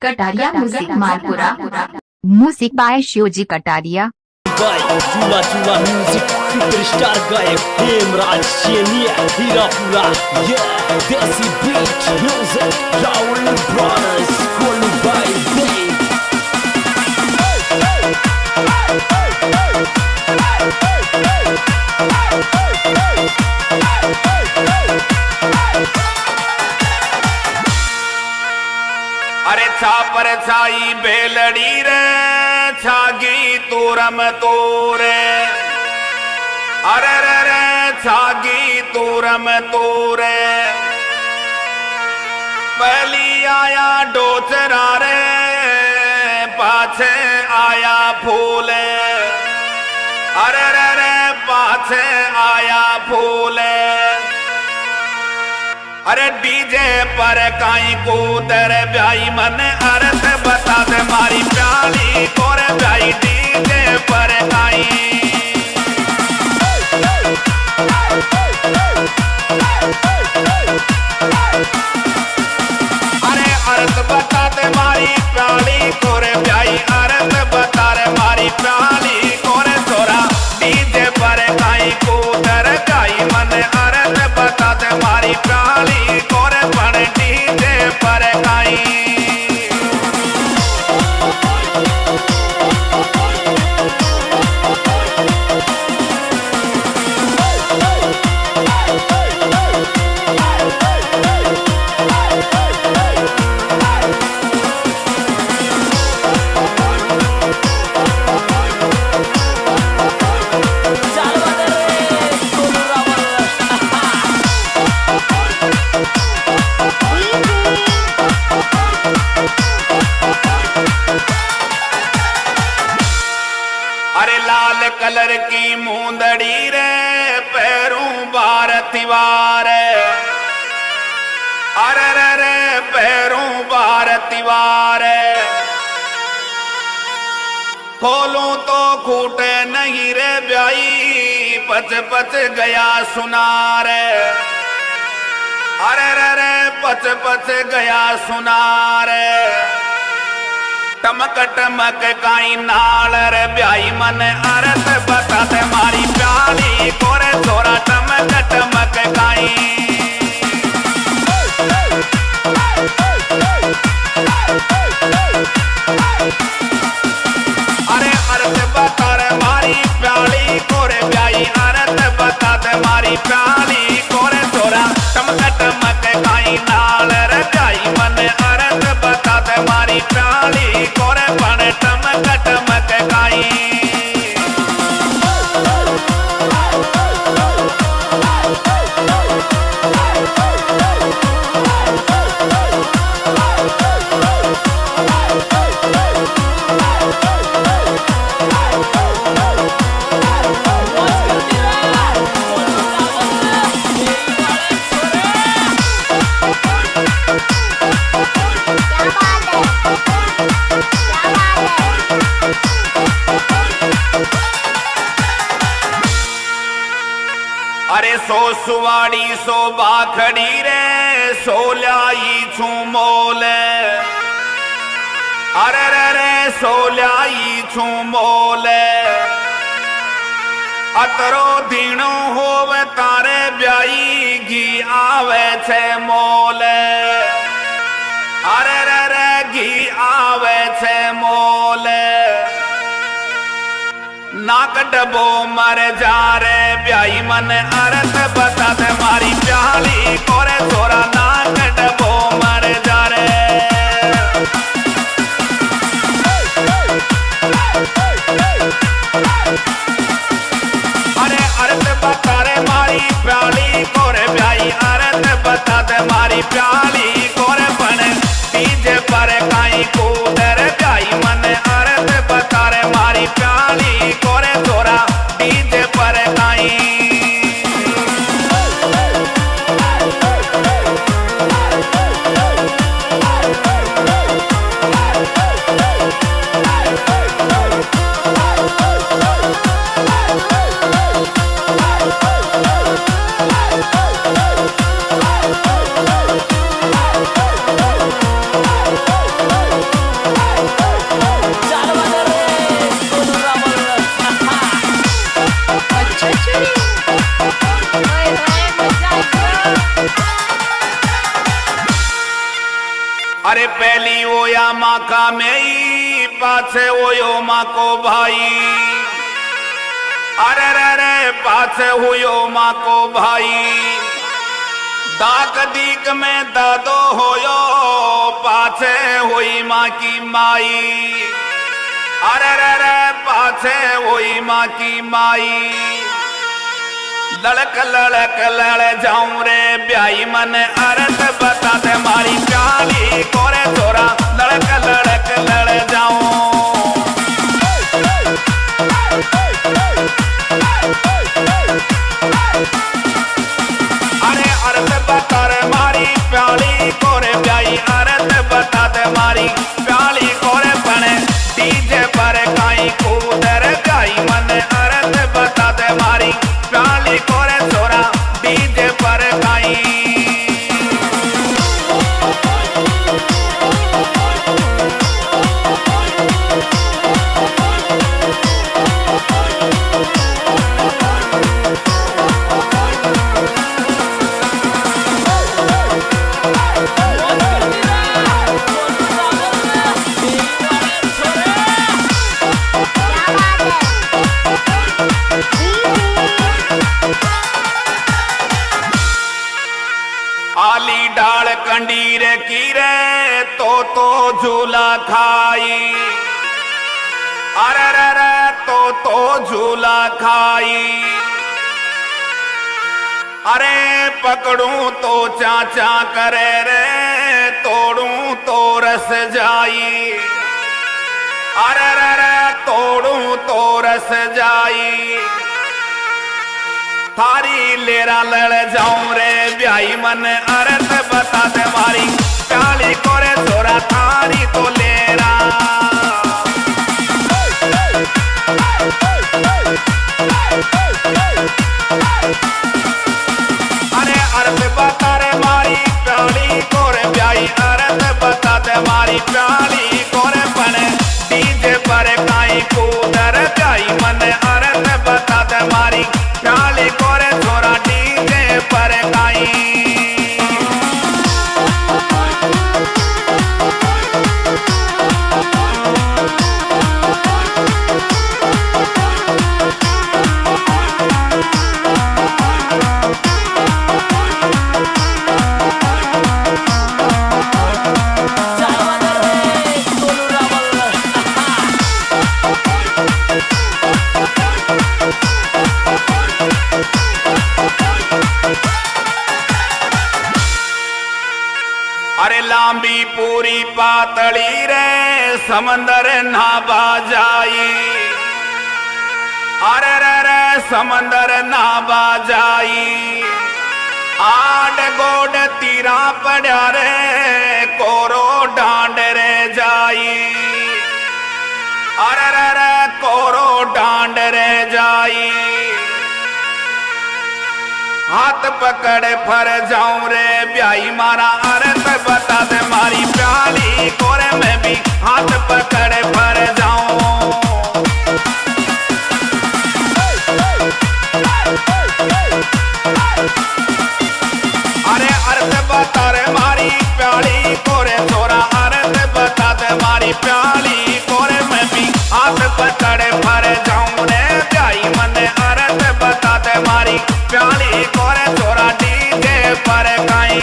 Kataria music Malpura. Music by Shivji Kataria. चूला चूला music superstar गायक Hemraj Shenia Hirapura desi beat music Rahul brothers कोलू बाय अरे छापर छाई बेलड़ी रे छागी तूरम तोरे अरे रे रे छागी तूरम तोरे पहली आया डोचरा रे पाछे आया फूले अरे रे रे पाछे आया फूले अरे डीजे पर काई कूतर ब्याई मन अर्थ बता दे मारी प्याली कोरे ब्याई डीजे पर काई अरे अर्थ बता दे मारी प्याली कोरे ब्याई अर्थ बता रे मारी प्याली कोरे छोरा डीजे पर काई कूतर ब्याई मन अर्थ बता दे मारी प्याली कोरे पण डीजे पर काई अरे लाल कलर की मूंदड़ी रे पैरों बार तिवार अरे रे रे पैरों बार तिवार खोलूं तो खूटे नहीं रे ब्याई पच पच गया सुनार अरे रे रे पच पच गया सुनार टमक टमक काई नाल रे ब्याई मन अर्थ बता दे मारी प्याली कोरे छोरा टमक टमक काई अरे अर्थ बता रे मारी प्याली कोरे ब्याई अर्थ बता दे मारी प्याली कोरे छोरा टमक टमक काई नाल रे ब्याई मन अर्थ बता दे मारी प्याली कोरे पण टमक टमक काई अरे सो सुवाड़ी सो बाखड़ी रे सो ल्याई छू मोल अरे रे रे सो ल्याई छू मोल अतरो दीणो होवे तारे ब्याई घी आवे छे मोल अरे रे रे घी आवे छे मोल नाक डबो मर जा रे ब्याई मन अर्थ बता दे मारी प्याली कोरे छोरा नाक डबो मर जा रे अरे अर्थ बता रे मारी प्याली कोरे ब्याई अर्थ बता दे मारी प्याली कोरे पण डीजे पर काई कूदर ब्याई मन अर्थ बता रे मारी प्याली कोरे छोरा डीजे पर काई पहली ओया माँ का मेई पाछे ओयो माँ को भाई अरे रे रे पाछे हुयो माँ को भाई दाक दीक में दादो होयो पाछे हुई माँ की माई अरे रे रे पाछे हुई माँ की माई लड़क लड़क लड़ जाऊं रे ब्याई मन अर्थ बता दे मारी प्याली कोरे छोरा लड़क लड़क लड़ जाऊं अरे अर्थ बता रे मारी प्याली कोरे ब्याई अर्थ बता दे मारी प्याली कोरे बने डीजे पर काई कूदर गाई मन अर्थ बता दे मारी प्याली कोरे छोरा डीजे पर काई आली डाल कंडीर कीरे तो झूला खाई अरे रे रे तो झूला खाई अरे पकड़ूं तो चाचा करे रे तोड़ूं तो रस जाई अरे रे रे तोड़ूं तो रस जाई थारी लेरा लड़ जाऊं रे ब्याई मन अर्थ बता दे मारी प्याली कोरे छोरा थारी तो लेरा अरे अर्थ बता रे मारी प्याली कोरे ब्याई अर्थ बता दे मारी प्याली कोरे बने डीजे पर काई कूदर ब्याई मन अर्थ बता दे मारी प्याली कोरे छोरा डीजे पर काई अरे लांबी पूरी पातली रे समंदर ना बाजाई अरे रे रे समंदर ना बाजाई आड गोड तीरा पड़ा रे कोरो डांड रे जाई अरे रे रे कोरो डांड रे जाई हाथ पकड़ फर जाऊं रे ब्याई मारा अर्थ बता दे मारी प्याली कोरे में भी हाथ पकड़ फर जाऊं अरे अर्थ बता रे मारी प्याली कोरे छोरा अर्थ बता दे मारी प्याली कोरे में भी हाथ पकड़ फर जाऊं रे ब्याई मन अर्थ बता दे मारी प्याली कोरे छोरा डीजे पर काई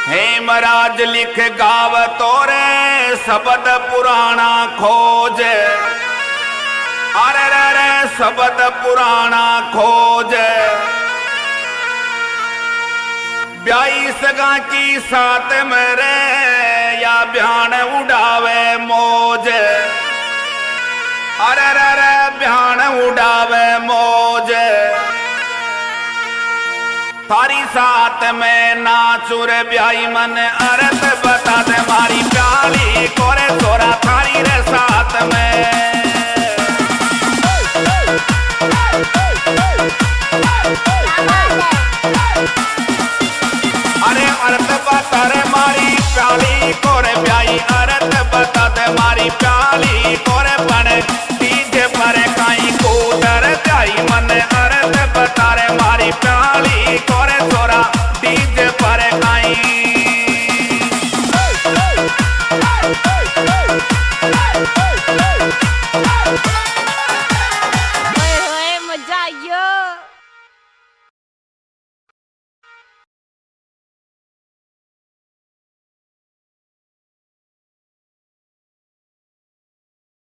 हेमराज लिख गाव तोरे शब्द पुराना खोज अरे रे रे शब्द पुराना खोज ब्याई सगा की साथ मेरे या ब्यान उड़ावे मौज अरे रे रे ब्यान उड़ावे मौज थारी साथ में नाचू रे ब्याई मन अर्थ बता दे मारी प्याली कोरे छोरा थारी रे साथ में। अरे अर्थ बता रे मारी प्याली कोरे ब्याई अर्थ बता दे मारी प्याली